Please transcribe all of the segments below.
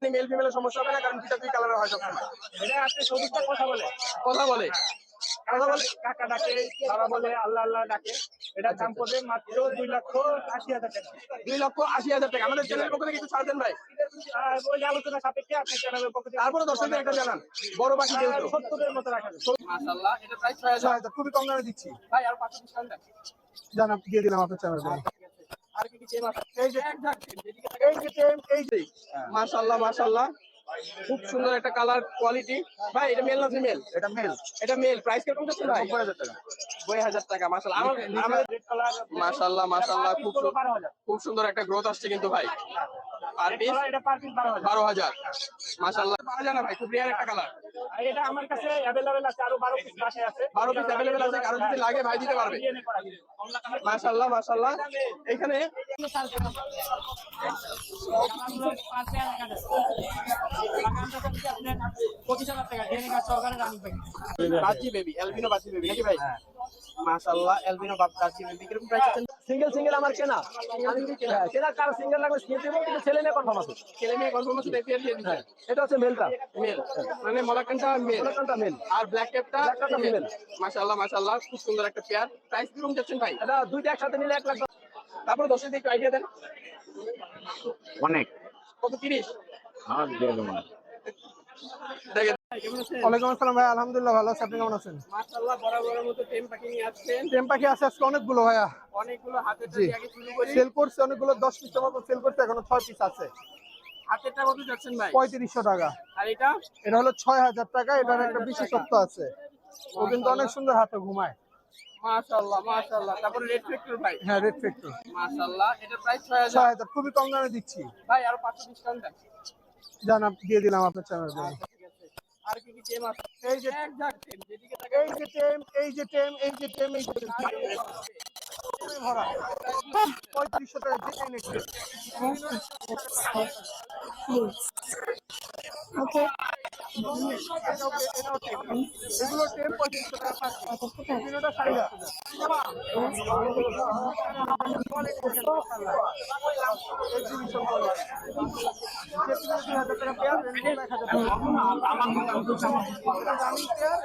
Mail ফিমেলের সমস্যা হবে না, কারণ দুইটা দুই কালারের হয় সবসময়। এটা আপনি সবুজটা কথা বলে কথা বলে কথা বলে কাকা ডাকে, বাবা বলে, আল্লাহ আল্লাহ ডাকে। এটার দাম পড়বে মাত্র 2,80,000 টাকা। 2,80,000 টাকা। আমাদের চ্যানেল পক্ষ থেকে কিছু ছাড় দেন ভাই। আর ওই যে আলোচনা সাপেক্ষে আপনি চ্যানেলের পক্ষ থেকে তারপরে দর্শকদের একটা জানান, বড় পাখি যেহেতু। 70-এর মতো রাখা যাবে। মাশাআল্লাহ, এটা প্রাইস 6,000। খুবই কম দামে দিচ্ছি। ভাই আর 500 ডিসকাউন্ট দেন। জান দিয়ে দিলাম আপনার চ্যানেল। আর কি চেম আছে? এই যে টেম, এই যে মাশাআল্লাহ মাশাআল্লাহ, খুব সুন্দর একটা কালার কোয়ালিটি। ভাই এটা মেল না ফিমেল? এটা মেল। এটা মেল। প্রাইস কিরকম যাচ্ছে ভাই? 90,000 টাকা। 90,000 টাকা। মাশাআল্লাহ, আমাদের রেড কালার মাশাআল্লাহ মাশাআল্লাহ, খুব 12,000। খুব সুন্দর একটা গ্রোথ আসছে কিন্তু ভাই। আর পিস এটা পার পিস 12,000। 12,000। মাশাআল্লাহ, পাওয়া যায় না ভাই, খুব রেয়ার একটা কালার। আর এটা আমার কাছে अवेलेबल আছে, আরো 12 পিস বাসায় আছে। 12 পিস अवेलेबल আছে, কারো যদি লাগে ভাই দিতে পারবে। মাশাআল্লাহ মাশাআল্লাহ। এখানে বাজি বেবি, এলবিনো বাজি বেবি নাকি ভাই? মাশাআল্লাহ, এলবিনো বাজি বেবি কিরকম প্রাইস আছে? সিঙ্গেল আমার কেনা। আমি কেনা কার সিঙ্গেল লাগবে স্কিপ দেব, কিন্তু ছেলে নিয়ে কনফার্ম আছে। ছেলে মেয়ে কনফার্ম আছে, দেখে দিয়ে দিতে। এটা হচ্ছে মেলটা। মেল মানে মোলাকানটা মেল, কোনটা মেল আর ব্ল্যাক ক্যাপটা ফিমেল। ফিমেল। মাশাআল্লাহ মাশাআল্লাহ, খুব সুন্দর একটা পেয়ার। প্রাইস কিরকম যাচ্ছেন ভাই? এটা দুইটা একসাথে নিলে 1 লাখ। তারপরে দর্শকদের একটু আইডিয়া দেন। অনেক কত? 30? আমার দিয়ে দেবো না। দেখেন কেমন আছেন? ওয়ালাইকুম আসসালাম ভাই, আলহামদুলিল্লাহ ভালো আছি। আপনি কেমন আছেন? মাশাআল্লাহ, বরাবরের মতো টেম পাখি নিয়ে আসছেন। টেম পাখি আছে আজকে অনেকগুলো ভাইয়া। অনেকগুলো হাতে জি। আগে শুরু করি। সেল করছে অনেকগুলো, 10 পিসের মতো সেল করছে, এখনো 6 পিস আছে। হাতেরটা কত যাচ্ছেন ভাই? 3500 টাকা। আর এটা এটা হলো 6,000 টাকা। এটার একটা বিশেষত্ব আছে, ও কিন্তু অনেক সুন্দর হাতে ঘুমায়। মাশাআল্লাহ মাশাআল্লাহ। তারপরে রেড ফ্যাক্টর ভাই। হ্যাঁ, রেড ফ্যাক্টর। মাশাআল্লাহ, এটা প্রাইস 6,000। 6,000 খুবই কম দামে দিচ্ছি। ভাই আর 500 ডিসকাউন্ট দেন। জান দিয়ে দিলাম আপনার চ্যানেল। ঠিক আছে। আর কি কি চেম আছে? এই যে একজাক্ট চেম, যেদিকে এই যে টেম, এই যে টেম, এই যে টেম, এই যে টেম ভরা 3500 টাকা যেটাই নেক্সট। Okay. এগুলো টেম 3500 টাকা পাচ্ছি। তিনটা 4,000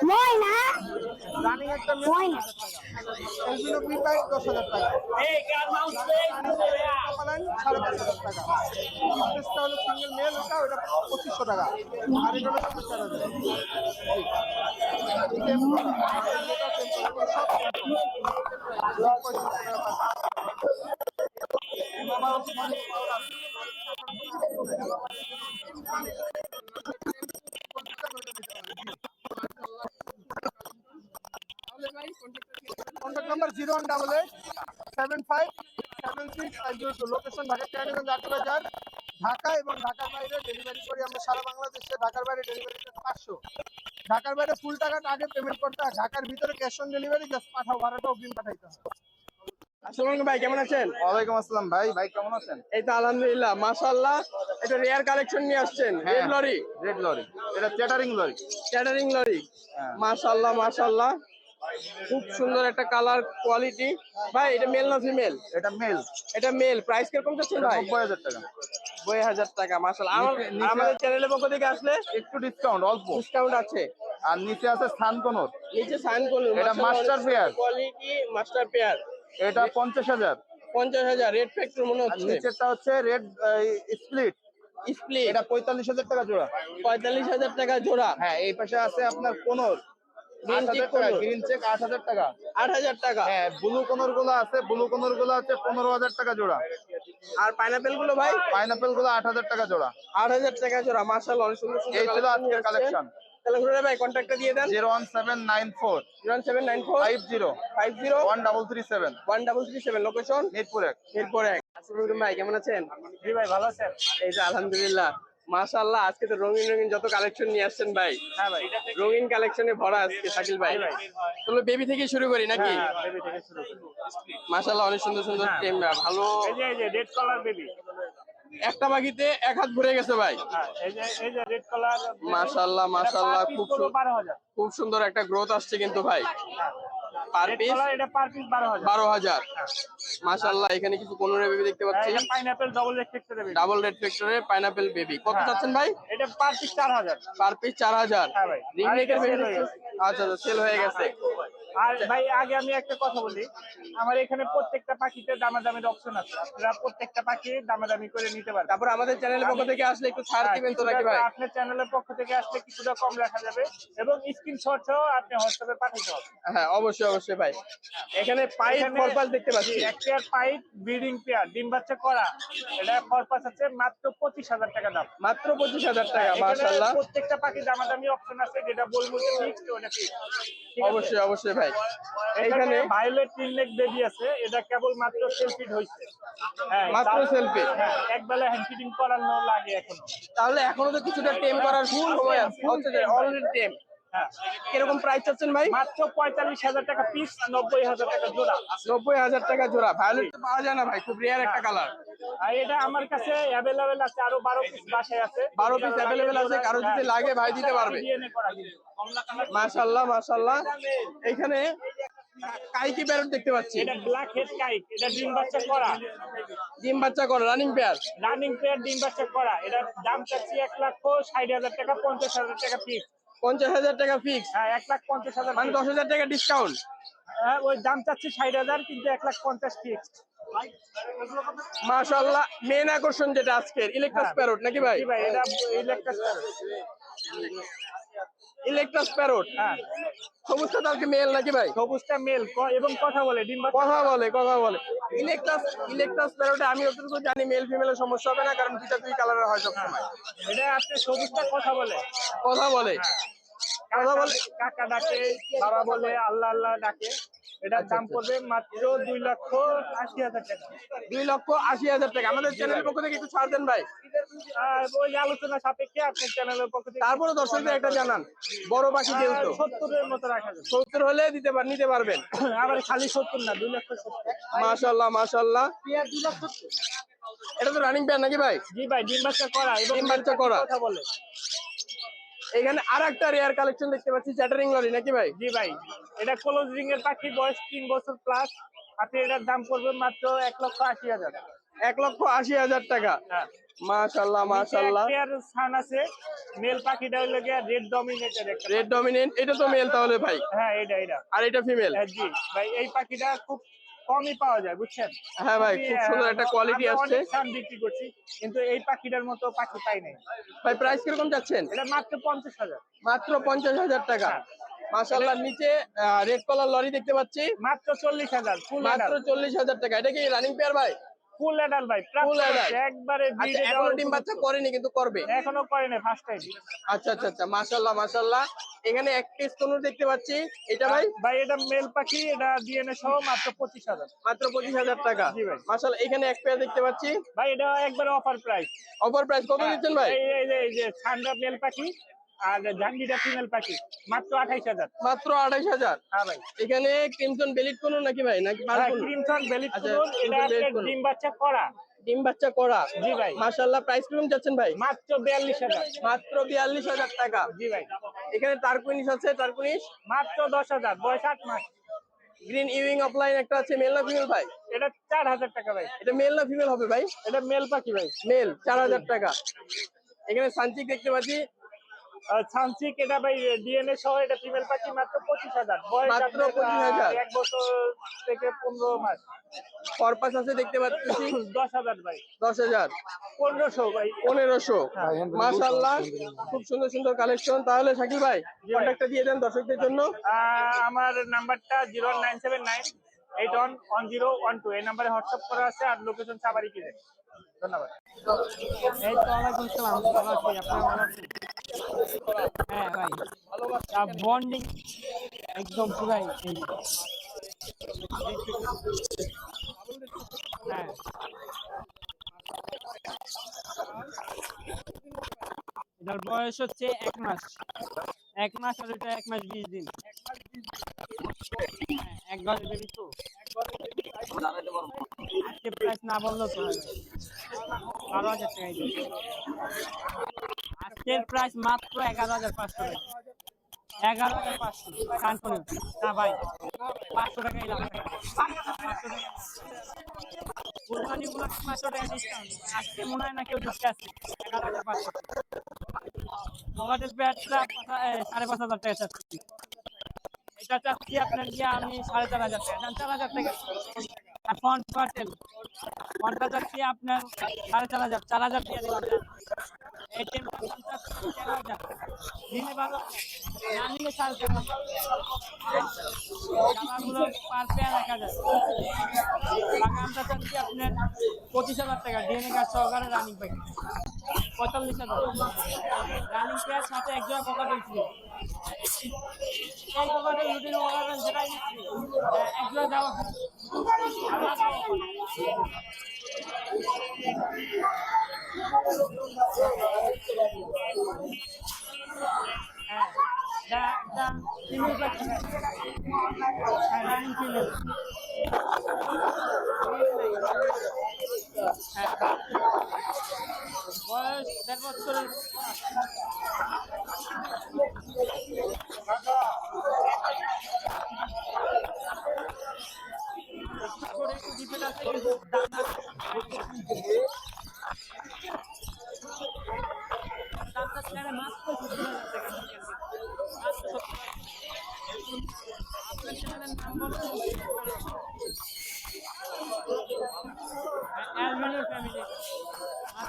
Moina. রানিং একটা Moina. এলবিনো বি প্রাইস 10,000 টাকা। এই কার মাউস পালান 5,500 টাকা। পিসটা হলো সিঙ্গেল মেল, ওটা 2500 টাকা। আর এটা হলো 4,000। Contact number 0188757650। Location Dhaka Keraniganj 8 বাজার, ঢাকা এবং ঢাকার বাইরে ডেলিভারি করি আমরা সারা বাংলাদেশে। ঢাকার বাইরে ডেলিভারি 500, ঢাকার বাইরে ফুল টাকাটা আগে পেমেন্ট করতে হয়, ঢাকার ভিতরে ক্যাশ অন ডেলিভারি জাস্ট পাঠাও, ভাড়াটা অগ্রিম পাঠাইতে হয়। আসসালামু আলাইকুম ভাই, কেমন আছেন? ওয়ালাইকুম আসসালাম ভাই, কেমন আছেন? এই তো আলহামদুলিল্লাহ মাশাআল্লাহ। এটা রেয়ার কালেকশন নিয়ে আসছেন, রেড লরি। রেড লরি, এটা চ্যাটারিং লরি। Catering lory. মাশাআল্লাহ মাশাআল্লাহ, খুব সুন্দর একটা কালার কোয়ালিটি। ভাই এটা মেল না ফিমেল? এটা মেল। এটা মেল। প্রাইস কিরকম যাচ্ছেন ভাই? 90,000 টাকা। 90,000 টাকা। মাশাআল্লাহ, আমাদের চ্যানেলের পক্ষ থেকে আসলে একটু ডিসকাউন্ট অল্প। ডিসকাউন্ট আছে। আর নিচে আছে সানকনর, নিচে সাইন করুন। এটা master pair. Quality master pair. এটা 50,000। 50,000 রেড ফ্যাক্টর মনে আর হচ্ছে। নিচেরটা হচ্ছে রেড স্প্লিট, স্প্লিট। এটা 45,000 টাকা জোড়া। 45,000 টাকা জোড়া। হ্যাঁ, এই পাশে আছে আপনার কোনর, গ্রিন 8,000 চিক টাকা। কোনর। গ্রিন চেক 8,000 টাকা। 8,000 টাকা। হ্যাঁ, ব্লু কোনর গুলো আছে, ব্লু কোনর গুলো আছে 15,000 টাকা জোড়া। আর পাইনাপেল গুলো ভাই? পাইনাপেল গুলো 8,000 টাকা জোড়া। 8,000 টাকা জোড়া। মাশাআল্লাহ, অনেক সুন্দর সুন্দর এই ছিল আজকের কালেকশন। তাহলে ঘুরে ভাই কন্ট্যাক্টটা দিয়ে দেন। 01794 07940 50 50 1337 1337। লোকেশন মিরপুর 1। মিরপুর 1। আসসালামু আলাইকুম ভাই, কেমন আছেন? জি ভাই, ভালো আছেন? এই যে আলহামদুলিল্লাহ মাশাআল্লাহ, আজকে তো রঙিন রঙিন যত কালেকশন নিয়ে আসছেন ভাই। হ্যাঁ ভাই, রঙিন কালেকশনে ভরা আজকে শাকিল ভাই। তাহলে বেবি থেকে শুরু করি নাকি? বেবি থেকে শুরু করি। মাশাআল্লাহ, অনেক সুন্দর সুন্দর টেম ভালো। এই যে রেড কালার বেবি। একটা বাকিতে এক হাত ভরে গেছে ভাই। হ্যাঁ, এই যে রেড কালার। মাশাআল্লাহ মাশাআল্লাহ, খুব 12,000। খুব সুন্দর একটা গ্রোথ আসছে কিন্তু ভাই। পার রেড পিস কালার এটা পার পিস 12,000। 12,000। মাশাআল্লাহ, এখানে কিছু কোনোরে বেবি দেখতে পাচ্ছি, এটা pineapple double red factory baby. Double red ফ্যাক্টরের পাইনাপেল বেবি। কত চাচ্ছেন ভাই? এটা পার পিস 4,000। Per piece 4,000। হ্যাঁ ভাই। রিং আর নেকের এটা বেবি sell হয়ে গেছে। আচ্ছা আচ্ছা, সেল হয়ে গেছে। আর ভাই আগে আমি একটা কথা বলি, আমার এখানে প্রত্যেকটা পাখিতে দামাদামির অপশন আছে, আপনারা প্রত্যেকটা পাখি দামাদামি করে নিতে পারবেন। তারপর আমাদের চ্যানেলের পক্ষ থেকে আসলে একটু ছাড় দিবেন তো নাকি ভাই? আপনার চ্যানেলের পক্ষ থেকে আসলে কিছুটা কম রাখা যাবে এবং স্ক্রিনশট সহ আপনি হোয়াটসঅ্যাপে পাঠাতে হবে। হ্যাঁ অবশ্যই অবশ্যই ভাই। এখানে পাইপ ফরপাস দেখতে পাচ্ছি, এক পেয়ার পাইপ ব্রিডিং পেয়ার ডিম বাচ্চা করা, এটা ফরপাস আছে মাত্র 25,000 টাকা দাম। মাত্র 25,000 টাকা। এখানে মাশাআল্লাহ, প্রত্যেকটা পাখি দামাদামি অপশন আছে, যেটা বলবো যে ফিক্সড ওটা ফিক্সড। অবশ্যই অবশ্যই ভাই। এখানে এখানে ভায়োলেট টিননেক বেবি আছে, এটা কেবল মাত্র সেলফিড হইছে। হ্যাঁ, মাত্র selfie? হ্যাঁ, একবেলা হ্যান্ড ফিডিং করানো লাগে এখনো। তাহলে এখনো তো কিছুটা টেম করার সময় আছে, অলরেডি টেম। হ্যাঁ, কিরকম প্রাইস চাচ্ছেন ভাই? মাত্র 45,000 টাকা পিস, 90,000 টাকা জোড়া। 90,000 টাকা জোড়া। ভায়োলেট তো পাওয়া যায় না ভাই, খুব রেয়ার একটা কালার। আর এটা আমার কাছে অ্যাভেলেবেল আছে, আরো 12 পিস বাসায় আছে। 12 পিস অ্যাভেলেবেল আছে, কারো যদি লাগে ভাই দিতে পারবে। DNA করা কিন্তু। মাশাআল্লাহ মাশাআল্লাহ। এখানে কাইকি প্যারট দেখতে পাচ্ছি, এটা ব্ল্যাক হেড কাইট, এটা ডিম বাচ্চা করা, ডিম বাচ্চা করে রানিং পেয়ার। রানিং পেয়ার ডিম বাচ্চা করা। এটার দাম চাচ্ছি 1,60,000 টাকা, 50,000 টাকা পিস। 50,000 টাকা ফিক্স, হ্যাঁ, 1,50,000 মানে 10,000 টাকা ডিসকাউন্ট। হ্যাঁ, ওই দাম চাচ্ছি 60,000, কিন্তু 1,50,000 ফিক্সড। মাশাআল্লাহ, মেন আকর্ষণ যেটা আজকের ইলেকট্রাস প্যারট নাকি ভাই? জি ভাই, এটা ইলেকট্রাস। Eclectus parrot. হ্যাঁ, সবুজটা তাহলে মেল নাকি ভাই? সবুজটা মেল এবং কথা বলে, ডিম বাচ্চা। কথা বলে কথা বলে। ইলেকট্রাস প্যারটে আমি যতটুকু জানি মেল ফিমেলের সমস্যা হবে না, কারণ দুই কালারের হয় সবসময়। এটা আপনি সবুজটা কথা বলে। কথা বলে, কথা বলে। কাকা ডাকে, বাবা বলে, আল্লাহ আল্লাহ ডাকে। এটার দাম পড়বে মাত্র 2,80,000 টাকা। 2,80,000 টাকা। আমাদের চ্যানেলের পক্ষ থেকে একটু ছাড় দেন ভাই। আর ওই আলোচনা সাপেক্ষে আপনার চ্যানেলের পক্ষ থেকে তারপরে দর্শকদের একটা জানান, বড় পাখি যেহেতু 70-এর মতো রাখা যাবে। 70 হলে নিতে পারবেন। আবার খালি 70 না, 2,70,000। মাশাআল্লাহ মাশাআল্লাহ। এটা তো রানিং পেয়ার নাকি ভাই? জি ভাই, ডিম বাচ্চা করা এবং ডিম বাচ্চা করা। কথা বলে। এখানে আর একটা রেয়ার কালেকশন দেখতে পাচ্ছি, চ্যাটারিং লরি নাকি ভাই? জি ভাই, এটা ক্লোজ রিং এর পাখি, বয়স 3 বছর প্লাস। আপনি এটার দাম পড়বে মাত্র 1,80,000। 1,80,000 টাকা। হ্যাঁ, মাশাআল্লাহ মাশাআল্লাহ। পেয়ার সান আছে, মেল পাখিটা হলো গিয়া রেড ডমিনেটেড একটা। রেড ডমিনেন্ট, এটা তো মেল তাহলে ভাই, হ্যাঁ, এটা আর এটা ফিমেল। হ্যাঁ, জি ভাই, এই পাখিটা খুব কমই পাওয়া যায়, বুঝছেন? হ্যাঁ ভাই, খুব সুন্দর একটা কোয়ালিটি আমরা আসছে অনেক সান বিক্রি করছি, কিন্তু এই পাখিটার মতো পাখি পাই নাই। ভাই। প্রাইস কিরকম যাচ্ছেন? এটা মাত্র 50,000। মাত্র 50,000 টাকা। মাশাআল্লাহ, নিচে রেড কলার লরি দেখতে পাচ্ছি, মাত্র 40,000 ফুল মাত্র 40,000 টাকা। এটা কি রানিং পেয়ার ভাই? ফুল অ্যাডাল্ট ভাই, Full adult। একবারে আচ্ছা, breed এ এখনো দেওয়ার ডিম কোনো- বাচ্চা করেনি কিন্তু করবে। এখনো করে নাই, ফার্স্ট টাইম। আচ্ছা আচ্ছা আচ্ছা, মাশাআল্লাহ মাশাআল্লাহ। এখানে এক পিস কোন দেখতে পাচ্ছি, এটা ভাই ভাই এটা মেল পাখি, এটা ডিএনএ সহ মাত্র 25,000। মাত্র 25,000 টাকা। জি ভাই। মাশাআল্লাহ, এখানে এক পেয়ার দেখতে পাচ্ছি, ভাই এটা একবারে অফার প্রাইস। অফার প্রাইস কত দিচ্ছেন ভাই? এই যে ঠান্ডা মেল পাখি আর জাঙ্গিটা ফিমেল পাখি, মাত্র 28,000। মাত্র 28,000। হ্যাঁ ভাই, এখানে ক্রিমসন বেলিট কোন নাকি ভাই, নাকি পার কোন? ক্রিমসন বেলিট আচ্ছা, কুনুন, এটা crimson bellied আপনার কুনুন। ডিম বাচ্চা করা। ডিম বাচ্চা করা। জি ভাই, মাশাআল্লাহ, প্রাইস কিরকম যাচ্ছেন ভাই? মাত্র 42,000। মাত্র 42,000 টাকা। জি ভাই, এখানে টার্কুইনিশ আছে, টার্কুইনিশ মাত্র 10,000, বয়স 8 মাস। গ্রিন ইউইং অফলাইন একটা আছে, মেল না ফিমেল ভাই? এটা 4,000 টাকা ভাই। এটা মেল না ফিমেল হবে ভাই? এটা মেল পাখি ভাই। মেল, 4,000 টাকা। এখানে সানচিক দেখতে পাচ্ছি, ছানচিক, এটা ভাই ডিএনএ সহ, এটা ফিমেল পাখি, মাত্র 25,000, বয়স মাত্র আপনার, 25,000। 1 বছর থেকে 15 মাস। পারপাস আছে দেখতে পাচ্ছি, 10,000 ভাই, 10,000। 1500 ভাই। 1500। মাশাআল্লাহ, খুব সুন্দর সুন্দর কালেকশন। তাহলে শাকিল ভাই, কন্ট্যাক্টটা দিয়ে দেন দর্শকদের জন্য। আমার নাম্বারটা 09798111012, এই নাম্বারে হোয়াটসঅ্যাপ করা আছে, আর লোকেশন সাবারি কি। ধন্যবাদ। এই তো ওয়ালাইকুম আসসালাম, ভালো আছি, আপনারা ভালো আছেন? হ্যাঁ ভাই, বন্ডিং একদম পুরাই এই। হ্যাঁ, এটার বয়স হচ্ছে 1 মাস। 1 মাস, আর এটা 1 মাস 20 দিন। হ্যাঁ, এক ঘরে বেবি তো। আজকে প্রাইস না বললেও তো হয় ভাই। 12,000 টাকাই দিই। আজকের প্রাইস মাত্র 11,500 টাকা। 11,500 কানপুরে। না ভাই, 500 টাকা এলাম 500 টাকা কুরবানি উপলক্ষে 500 টাকা ডিসকাউন্ট আজকে মনে হয় না কেউ দিচ্ছে আছে 11,500 আমাদের ব্যাটটা 5,500 টাকা চাচ্ছি এটা চাচ্ছি আপনার গিয়ে আমি 4,500 টাকা 4,000 টাকা আর ফন্টটা চাচ্ছি আপনার 4,500 4,000 দিয়ে দিলাম এটিএম চাচ্ছি 13,000 দিনে ভালো না নিলে 4,500 জামাগুলো পার পেয়ার 1,000 বাগানটা চাচ্ছি আপনার 25,000 টাকা ডিএনএ কার্ড সহকারে রানিং প্যাকেট 45,000 রানিং পেয়ার সাথে এক জোড়া কোকাটেল ফ্রি এই কোকাটেল রুটিন ওভারঅল যেটাই নিচ্ছি এক জোড়া দেওয়া হ্যাঁ ফিমেল প্যাকেট হ্যাঁ রানিং ফিমেল হ্যাঁ বয়স 1.5 বছরের ফ্যামিলি মাত্র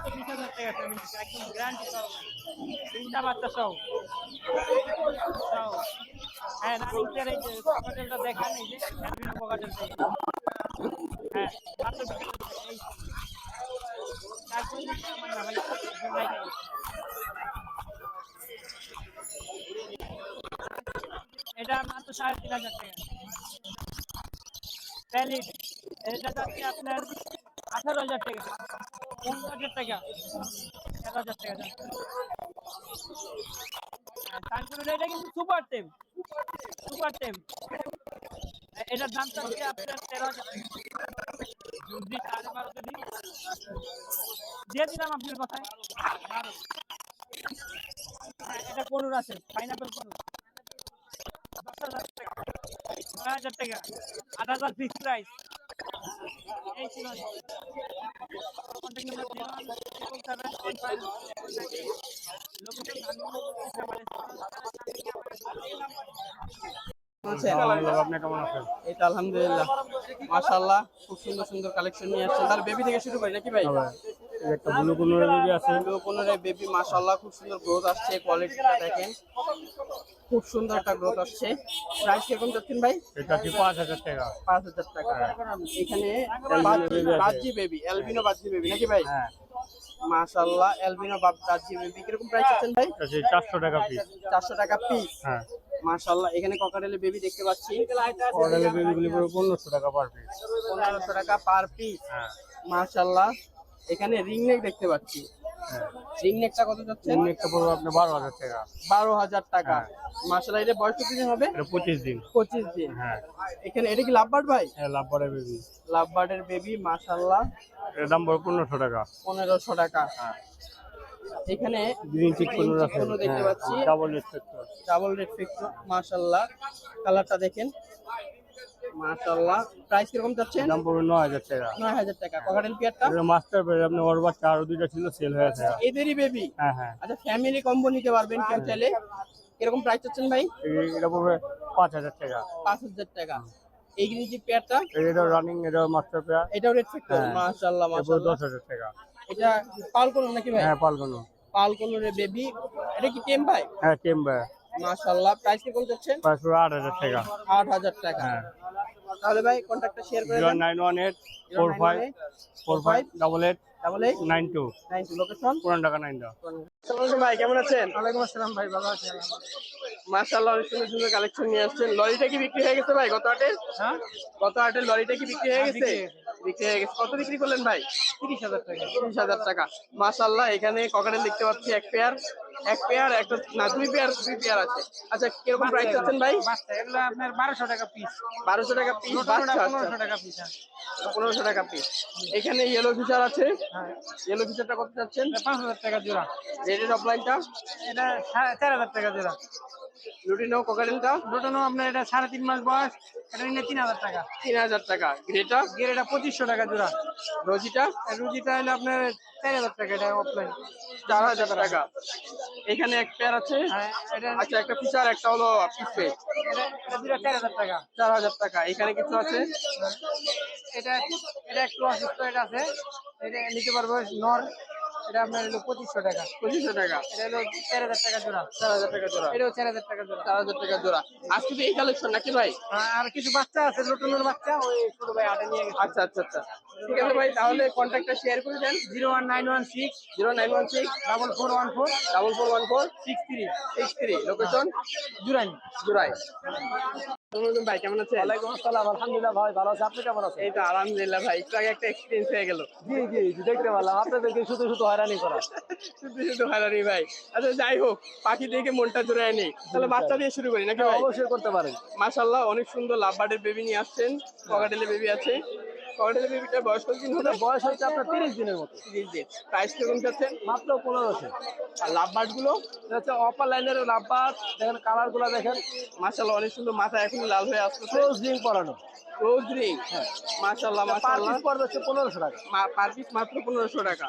20,000 টাকা ফ্যামিলি একদম গ্যারান্টি সহ 3টা বাচ্চা সহ হ্যাঁ রানিং প্লেয়ার এই যে পকেটেলটা দেখান এই যে অ্যালবিনো পকেটেলটা হ্যাঁ মাত্র এই এটা মাত্র 3,500 টাকা প্যালিট এটা যাচ্ছে আপনার 18,000 টাকা 15,000 টাকা 13,000 টাকা তারপরে এটা কিন্তু সুপার টেম এটার দাম চাচ্ছে আপনার 13,000 টাকা যদি 12,500 দিই দিয়ে দিলাম আপনার কথায় এটা কোনুর আছে পাইনাপেল কোনুর 10,000 টাকা 9,000 টাকা 8,000 ফিক্স প্রাইস এই ছিল কন্টাক্ট নাম্বার 01775 আপনি কেমন আছেন? এই তো আলহামদুলিল্লাহ মাশাআল্লাহ খুব সুন্দর সুন্দর কালেকশন নিয়ে আসছেন তাহলে বেবি থেকে শুরু করি নাকি ভাই একটা ব্লু কোনোর বেবি আছে ব্লু কোনোর বেবি মাশাআল্লাহ খুব সুন্দর গ্রোথ আসছে কোয়ালিটিটা দেখেন খুব সুন্দর একটা গ্রোথ আসছে প্রাইস কিরকম যাচ্ছেন ভাই এটা কি 5,000 টাকা 5,000 টাকা এখানে বাজি বেবি অ্যালবিনো বাজি বেবি নাকি ভাই হ্যাঁ মাশাআল্লাহ অ্যালবিনো বাজি বেবি কিরকম প্রাইস আছেন ভাই এটা 400 টাকা পিস 400 টাকা পিস হ্যাঁ মাশাআল্লাহ এখানে ককাটেলের বেবি দেখতে পাচ্ছি অর্ডারের বেবিগুলি পুরো 1500 টাকা পার পিস 1500 টাকা পার পিস হ্যাঁ মাশাআল্লাহ এখানে রিং নেক দেখতে পাচ্ছি হ্যাঁ রিং নেকটা কত যাচ্ছে এমনি একটা পড়বে আপনার 12,000 টাকা 12,000 টাকা হ্যাঁ। মাশাআল্লাহ এটা বয়স কত দিন হবে এটা 25 দিন 25 দিন হ্যাঁ এখানে এটা কি লাভবার্ড ভাই হ্যাঁ লাভবারের বেবি লাভবার্ডের বেবি মাশাআল্লাহ এর দাম পড়বে 1500 টাকা 1500 টাকা হ্যাঁ এখানে গ্রিন চিক কোনোর আছে কোনো দেখতে পাচ্ছি ডাবল রেসপেক্টর ডাবল রেড ফিক্টর মাশাআল্লাহ কালারটা দেখেন মাশাআল্লাহ প্রাইস কিরকম যাচ্ছে দাম পড়বে 9,000 টাকা 9,000 টাকা ককাটেল পেয়ারটা এটা মাস্টার পেয়ার আপনি ওর বাচ্চা আরো দুইটা ছিল সেল হয়ে গেছে এদেরই বেবি হ্যাঁ হ্যাঁ আচ্ছা ফ্যামিলি কম্বো নিতে পারবেন কেউ চাইলে কিরকম প্রাইস চাচ্ছেন ভাই এটা পড়বে 5,000 টাকা 5,000 টাকা এই গ্রিন পেয়ারটা এটা রানিং এটা মাস্টার পেয়ার এটাও রেড ফিক্টর হ্যাঁ। মাশাআল্লাহ এটা পড়বে মাশাআল্লাহ 10,000 টাকা এটা পাল কোন নাকি ভাই হ্যাঁ পালগনো পাল কোনের বেবি এটা কি টেম ভাই হ্যাঁ টেম্বার মাশাআল্লাহ প্রাইস কিরকম যাচ্ছেন প্রাইস পড়বে 8,000 টাকা 8,000 টাকা হ্যাঁ তাহলে ভাই কন্টাক্টটা শেয়ার করে দেন 0918458892 লোকেশন পুরান ঢাকা 9 সালাম ভাই কেমন আছেন ওয়ালাইকুম আসসালাম ভাই ভালো আছি মাশাআল্লাহ অনেক সুন্দর সুন্দর কালেকশন নিয়ে আসছেন লরিটা কি বিক্রি হয়ে গেছে ভাই গত হাটে হ্যাঁ গত হাটে লরিটা কি বিক্রি হয়ে গেছে বিক্রি হয়ে গেছে কত বিক্রি করলেন ভাই 30,000 টাকা 30,000 টাকা মাশাআল্লাহ এখানে ককাটেল দেখতে পাচ্ছি এক পেয়ার একটা না দুই পেয়ার আছে আচ্ছা কিরকম প্রাইস আছেন ভাই বাচ্চা এগুলো আপনার 1200 টাকা পিস 1200 টাকা পিস 1500 টাকা পিস 1500 টাকা পিস এখানে ইয়েলো ফিচার আছে হ্যাঁ ইয়েলো ফিচারটা কত চাচ্ছেন 5,000 টাকা জোড়া রেডের অফলাইনটা এটা 4,000 টাকা জোড়া লুটিনো কোকাটেলটা দুটোনো আপনার এটা 3.5 মাস বয়স, এটা নিলে 3000 টাকা। 3000 টাকা। গ্রেটা এটা 2500 টাকা জোড়া। রোজিটা আর রুজিটা হলো আপনার 4000 টাকা, এটা অফলাইন। 4000 টাকা। এখানে এক পেয়ার আছে। এটা আচ্ছা, একটা ফিচার, একটা হলো পিস পেজ। এটা দুটো 4000 টাকা। 4000 টাকা। এখানে কিছু আছে। এটা এটা একটু অসুস্থ, এটা আছে, এটা নিতে পারবো নর, এটা আপনার হলো 2500 টাকা। 2500 টাকা। এটা হলো 4000 টাকা জোড়া। 4000 টাকা জোড়া। এটাও 4000 টাকা জোড়া। 4000 টাকা জোড়া। আজকে তো এই কালেকশন নাকি ভাই? আর কিছু বাচ্চা আছে, নতুন বাচ্চা, ওই ছোট ভাই আটে নিয়ে গেছে। আচ্ছা আচ্ছা আচ্ছা, ঠিক আছে ভাই, তাহলে কন্ট্যাক্টটা শেয়ার করে দেন। 01916 0916 4414 4414 63 63। লোকেশন জুরাইন। জুরাই। ভাই কেমন আছেন? ওয়ালাইকুম আসসালাম, আলহামদুলিল্লাহ ভাই ভালো আছে, আপনি কেমন আছেন? এই তো আলহামদুলিল্লাহ ভাই, একটু আগে একটা এক্সপিরিয়েন্স হয়ে গেল। জি জি জি, দেখতে পেলাম আপনাদেরকে শুধু শুধু হয়রানি করা। শুধু শুধু হারানি ভাই। আচ্ছা যাই হোক, পাখি দেখে মনটা জোড়ায় নেই, তাহলে বাচ্চা দিয়ে শুরু করি নাকি ভাই? অবশ্যই করতে পারেন। মাশাআল্লাহ, অনেক সুন্দর লাভবার্ডের বেবি নিয়ে আসছেন। ককাটেলের বেবি আছে। ককাটেলের বেবিটার বয়স কতদিন হলো? বয়স হচ্ছে আপনার 30 দিনের মতো। 30 দিন। প্রাইস কেমন যাচ্ছেন? মাত্র 1500। আর লাভবার্ড গুলো? এটা হচ্ছে অপার লাইনের লাভবার্ড, দেখেন কালার গুলা দেখেন, মাশাআল্লাহ অনেক সুন্দর, মাথা এখন লাল হয়ে আসতেছে। ক্লোজ রিং পরানো। রোজ রিং। মাশাআল্লাহ পার মাশাআল্লাহ। পিস পড়বে হচ্ছে 1500 টাকা। পার পিস মাত্র 1500 টাকা।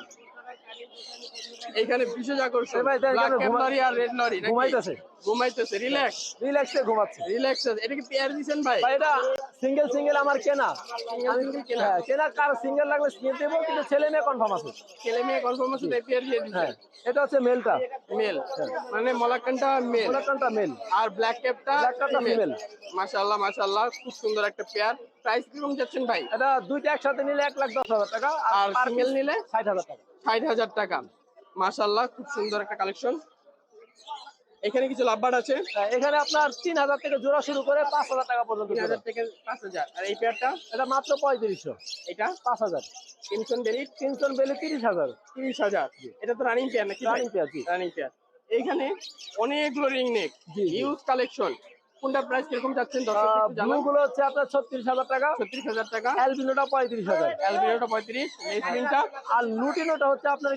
এখানে বিশেষ আকর্ষণ ভাই, দেখেন ব্ল্যাক ক্যাপ ঘুমা- লরি আর রেড লরি নাকি? ঘুমাইতেছে। ঘুমাইতেছে, রিল্যাক্স রিল্যাক্সে ঘুমাচ্ছে। রিল্যাক্স। এটা কি পেয়ার দিবেন ভাই? ভাই এটা সিঙ্গেল সিঙ্গেল আমার কেনা। সিঙ্গেল কেনা? হ্যাঁ, কেনা, কার সিঙ্গেল লাগলে সিঙ্গেল দেবো, কিন্তু ছেলে মেয়ে কনফার্ম আছে। ছেলে মেয়ে কনফার্ম আছে, তাই পেয়ার দিয়ে দিবেন। হ্যাঁ, এটা হচ্ছে মেলটা, মেল, মানে মলাক্কানটা মেল কোনটা মেল, আর ব্ল্যাক ক্যাপটা ব্ল্যাক ক্যাপটা ফিমেল। মাশাআল্লাহ মাশাআল্লাহ, খুব সুন্দর একটা পেয়ার। প্রাইস কিরকম যাচ্ছেন ভাই? এটা দুইটা একসাথে নিলে 1,10,000 টাকা, আর পার সিঙ্গেল নিলে 60,000 টাকা। 60,000 টাকা। মাশাআল্লাহ, খুব সুন্দর একটা কালেকশন। এখানে কিছু লাভবার্ড আছে। এখানে আপনার 3000 থেকে জোড়া শুরু করে 5000 টাকা পর্যন্ত। 3000 থেকে 5000। আর এই পেয়ারটা? এটা মাত্র 3500। এটা 5000। কিমসন বেলি? কিমসন বেলি 30,000। 30,000। এটা তো রানিং পেয়ার নাকি? রানিং পেয়ার, জি। Running pair. এইখানে অনেকগুলো রিং নেক, জি, জি। Huge collection. কোনটা প্রাইস কিরকম যাচ্ছেন দর্শক একটু ব্লু জানান। গুলো হচ্ছে আপনার 36,000 টাকা, 36,000 টাকা। অ্যালবিনোটা 35,000, অ্যালবিনোটা 35, লেসমিনটা আর লুটিনোটা হচ্ছে আপনার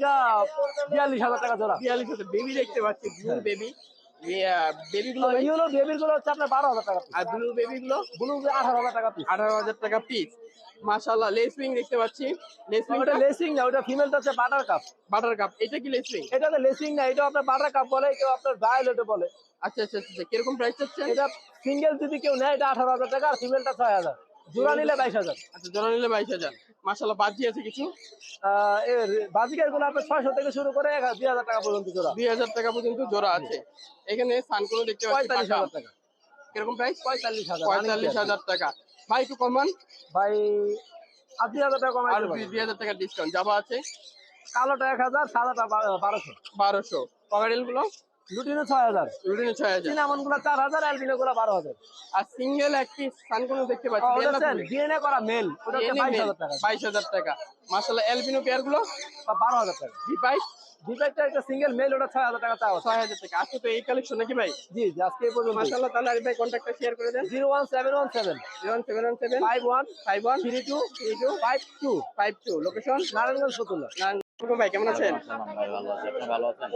42,000 টাকা জোড়া। 42,000। বেবি দেখতে পাচ্ছি, ব্লু বেবি। বেবি গুলো ভাই? ইউলো বেবির গুলো হচ্ছে আপনার 12,000 টাকা পিস, আর ব্লু বেবি গুলো? ব্লু 18,000 টাকা পিস। 18,000 টাকা পিস। মাশাআল্লাহ, লেসমিং দেখতে পাচ্ছি। লেসমিং ওটা লেসিং না, ওটা ফিমেলটা হচ্ছে বাটার কাপ। Butter cup. এটা কি লেসমিং? এটা তো লেসিং না, এটা আপনার বাটার কাপ বলে, কেউ আপনার ভায়োলেট বলে। আচ্ছা আচ্ছা আচ্ছা, কিরকম প্রাইস চাচ্ছেন? এটা সিঙ্গেল যদি কেউ নেয় এটা 18,000 টাকা, আর ফিমেলটা 6,000, জোড়া নিলে 22,000। আচ্ছা, জোড়া নিলে 22,000। মাশাআল্লাহ, বাজি আছে কিছু? এর বাজিকার গুলো আপনার 600 থেকে শুরু করে 2,000 টাকা পর্যন্ত জোড়া। 2000 টাকা পর্যন্ত জোড়া আছে। এখানে সানকুনো দেখতে পাচ্ছি। 45,000 টাকা। কিরকম প্রাইস? 45,000। 45,000 টাকা। ভাই একটু কমান। ভাই 8,000 টাকা কমাই আর দেবো। 20,000 টাকা ডিসকাউন্ট। জাবা আছে কালোটা 1,000, সাদাটা 1,200। 1200। ককাটেল গুলো? লুটিনো 6,000, রুটিনে 6000। চিনামন গুলো 4,000, অ্যালবিনো গুলো 12,000। আর সিঙ্গেল এক পিস সানকুনো দেখতে পাচ্ছি। ডিএনএ করা মেল, ওটা হচ্ছে 22,000 টাকা। 22,000 টাকা। মাশাআল্লাহ, অ্যালবিনো পেয়ার গুলো? 12,000 টাকা। V5? দুইটা একটা সিঙ্গেল মেল, ওটা 6,000 টাকা চাওয়া। 6000 টাকা। আজকে তো এই কালেকশন নাকি ভাই? জি জি, আজকে এই পর্যন্ত। মাশাআল্লাহ, তাহলে আরিফ ভাই কন্ট্যাক্টটা শেয়ার করে দেন। 01717 01717 51 51 32 32 52, 52। লোকেশন? নারায়ণগঞ্জ ফতুল্লা। নারায়ণগঞ্জ। ভাই কেমন আছেন? ভাই ভালো আছে, আপনি ভালো আছেন?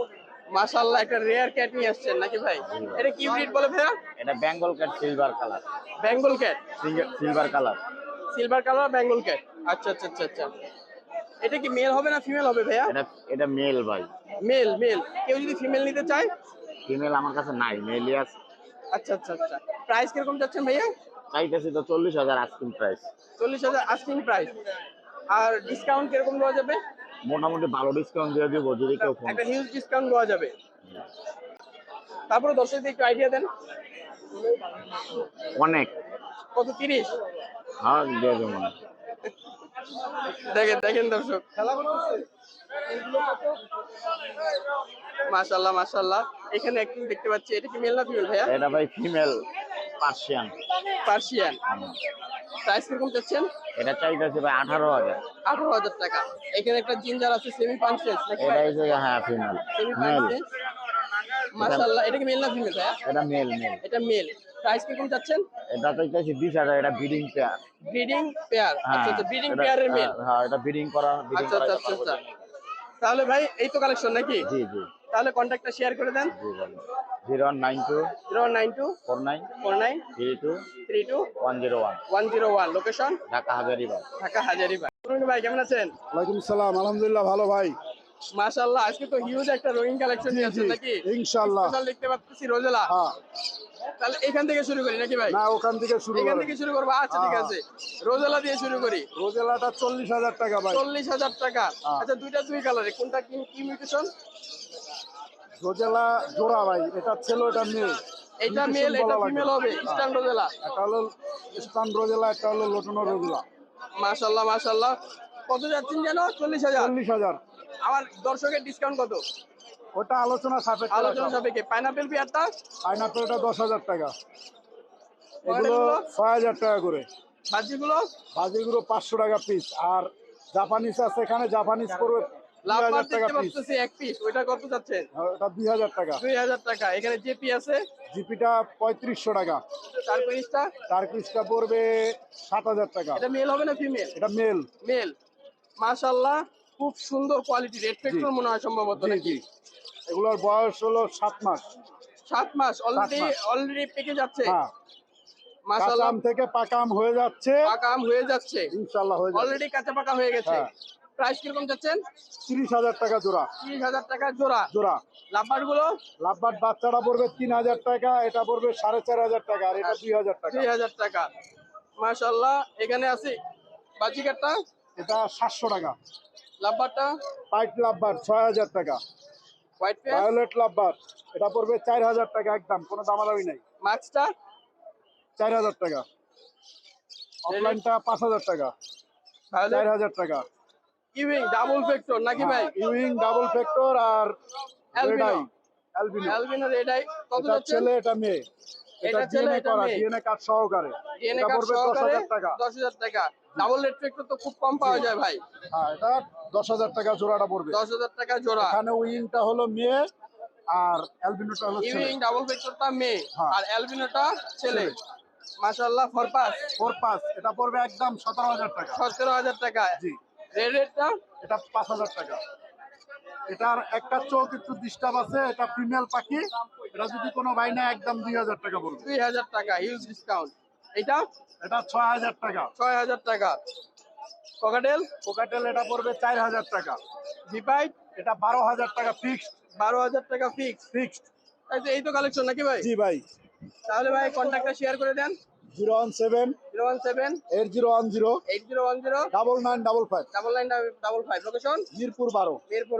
মাশাআল্লাহ, একটা রেয়ার ক্যাট নিয়ে আসছেন নাকি ভাই? এটা কি ব্রিড বলে ভাইয়া? এটা Bengal cat silver colour. Bengal cat silver colour. Silver colour Bengal cat. আচ্ছা আচ্ছা আচ্ছা আচ্ছা। এটা কি মেল হবে না ফিমেল হবে ভাইয়া? এটা মেল ভাই। Male male. কেউ যদি ফিমেল নিতে চায়? ফিমেল আমার কাছে নাই, মেলই আছে। আচ্ছা আচ্ছা আচ্ছা। প্রাইস কিরকম যাচ্ছেন ভাইয়া? চাইতেছি তো 40,000 আস্কিং প্রাইস। 40,000 asking price. আর ডিসকাউন্ট কিরকম দেওয়া যাবে? মোটামুটি ভালো ডিসকাউন্ট দিয়ে দিব যদি কেউ ফোন। একটা হিউজ ডিসকাউন্ট দেওয়া যাবে। তারপরে দর্শকদের একটু আইডিয়া দেন। অনেক। কত? 30? হ্যাঁ দিয়ে দেবো মনে। দেখেন দেখেন দর্শক, মাশাআল্লাহ মাশাআল্লাহ। এখানে একটু দেখতে পাচ্ছি, এটা কি মেল না ফিমেল ভাইয়া? এটা ভাই ফিমেল পার্সিয়ান। পার্সিয়ান। প্রাইস কিরকম চাচ্ছেন? এটা চাইতেছি ভাই 18,000। 18,000 টাকা। এখানে একটা জিঞ্জার আছে সেমি পাঞ্চেস নাকি এটা ভাই? হচ্ছে হ্যাঁ ফিমেল। Semi mail. পাঞ্চেস। মাশাআল্লাহ, এটা কি মেল না ফিমেল ভাইয়া? এটা মেল মেল। এটা মেল। প্রাইস কিরকম চাচ্ছেন? এটা চাইতেছি 20,000। এটা ব্রিডিং পেয়ার। Breeding pair. হ্যাঁ আচ্ছা আচ্ছা, ব্রিডিং পেয়ারের মেল। হ্যাঁ এটা ব্রিডিং করা। আচ্ছা আচ্ছা আচ্ছা। তাহলে ভাই এই তো কালেকশন নাকি? জি জি। তাহলে কন্ট্যাক্টটা শেয়ার করে দেন। 0192 0192 49 49 32 32 101 101। লোকেশন ঢাকা হাজারীবাগ। ঢাকা হাজারীবাগ। ভাই কেমন আছেন? ওয়ালাইকুম সালাম, আলহামদুলিল্লাহ ভালো ভাই। মাশাআল্লাহ, আজকে তো হিউজ একটা রোয়িং কালেকশন নিয়ে আসছেন নাকি? ইনশাআল্লাহ। স্পেশাল দেখতে পাচ্ছি রোজেলা। হ্যাঁ, তাহলে এখান থেকে শুরু করি নাকি ভাই? না ওখান থেকে শুরু এখান করেন। থেকে শুরু করবো, আচ্ছা ঠিক আছে। রোজেলা দিয়ে শুরু করি। রোজেলাটা 40,000 টাকা ভাই। 40,000 টাকা। হ্যাঁ। আচ্ছা, দুইটা দুই কালারে, কোনটা কি কি মিউটেশন? রোজেলা জোড়া ভাই, এটা ছেলে এটা মেয়ে। এটা Mutation মেল, এটা বলা লাগে। ফিমেল হবে। Eastern rosella. একটা হলো স্টান রোজেলা, একটা হলো লোটনো রোজেলা। মাশাআল্লাহ মাশাআল্লাহ। কত যাচ্ছেন যেন? 40,000। 40,000। আমার দর্শকের ডিসকাউন্ট কত? ওটা আলোচনা সাপেক্ষে। আলোচনা সাপেক্ষে। পাইনাপেল পেয়ারটা পাইনাপেলটা 10,000 টাকা। এগুলো মডেলগুলো? 6,000 টাকা করে। বাজিগুলো? বাজিগুলো 500 টাকা পিস। আর জাপানিজ আছে, এখানে জাপানিজ করবে লাভবার 2,000 টাকা দেখতে পিস। পাচ্ছি এক পিস, ওইটা কত যাচ্ছেন? ওটা 2,000 টাকা। 2,000 টাকা। এখানে জেপি আছে, জিপিটা 3500 টাকা। চার পিসটা। টার্কিশটা পড়বে 7,000 টাকা। এটা মেল হবে না ফিমেল? এটা মেল। মেল। মাশাআল্লাহ, খুব সুন্দর কোয়ালিটি। রেড ফ্যাক্টর মনে হয় সম্ভবত জি নাকি? জি। এগুলোর বয়স হলো 7 মাস। 7 মাস অলরেডি 7 মাস। অলরেডি পেকে যাচ্ছে। হ্যাঁ, মাশাআল্লাহ, কাঁচা আম থেকে পাকা আম হয়ে যাচ্ছে। পাকা আম হয়ে যাচ্ছে। ইনশাআল্লাহ হয়ে যাবে। অলরেডি কাঁচা পাকা হয়ে গেছে। হ্যাঁ। প্রাইস কিরকম যাচ্ছেন? 30,000 টাকা জোড়া। 30,000 টাকা জোড়া। জোড়া। লাভবার গুলো লাভবাট বাচ্চাটা পড়বে 3,000 টাকা, এটা পড়বে 4,500 টাকা, আর এটা 2,000 টাকা। 2,000 টাকা। মাশাআল্লাহ, এখানে আছে বাজিকারটা। এটা 700 টাকা। লাভবারটা পাইট লাভবাট 6,000 টাকা। White pair. ভায়োলেট লাভবাট এটা পড়বে 4,000 টাকা একদম, কোনো দামাদামি নাই। মাক্সটা 4,000 টাকা। অফলাইনটা 5,000 টাকা। 4,000 টাকা। ইউইং ডাবল ফ্যাক্টর নাকি ভাই? ইউইং ডাবল ফ্যাক্টর আর albino. Red eye. Albino. Albino red eye কত এটা যাচ্ছে? ছেলে এটা মেয়ে। এটা এটা ছেলে, ডিএনএ এটা করা, মেয়ে। ডিএনএ কার্ড সহকারে। ডিএনএ এটা কার্ড পড়বে সহকারে 10,000 টাকা। 10,000 টাকা। ডাবল রেড ফ্যাক্টর তো খুব কম পাওয়া যায় ভাই। হ্যাঁ, এটা 10,000 টাকা জোড়াটা পড়বে। 10,000 টাকা জোড়া। এখানে উইংটা হলো মেয়ে আর অ্যালবিনোটা হলো ছেলে। ইউইং ডাবল ফ্যাক্টরটা মেয়ে হ্যাঁ। আর অ্যালবিনোটা ছেলে। ছেলে। মাশাআল্লাহ, ফরপাস 4 পাস এটা পড়বে একদম 17,000 টাকা। 17,000 টাকা। জি। রেড রেডটা এটা 5,000 টাকা। এটার একটা চোখ একটু ডিস্টার্ব আছে, এটা ফিমেল পাখি। এটা যদি কোনো ভাই না একদম 2,000 টাকা পড়বে। 2,000 টাকা, হিউজ ডিসকাউন্ট। এটা এটা 6,000 টাকা। 6,000 টাকা। ককাটেল কোকাটেল এটা পড়বে 4,000 টাকা। ভিপাইট এটা 12,000 টাকা ফিক্সড। 12,000 টাকা ফিক্স। ফিক্সড। এই তো কালেকশন নাকি ভাই? জি ভাই। তাহলে ভাই কন্ট্যাক্টটা শেয়ার করে দেন। 017 017 8010 8010 9955 9955। লোকেশন মিরপুর 12। মিরপুর।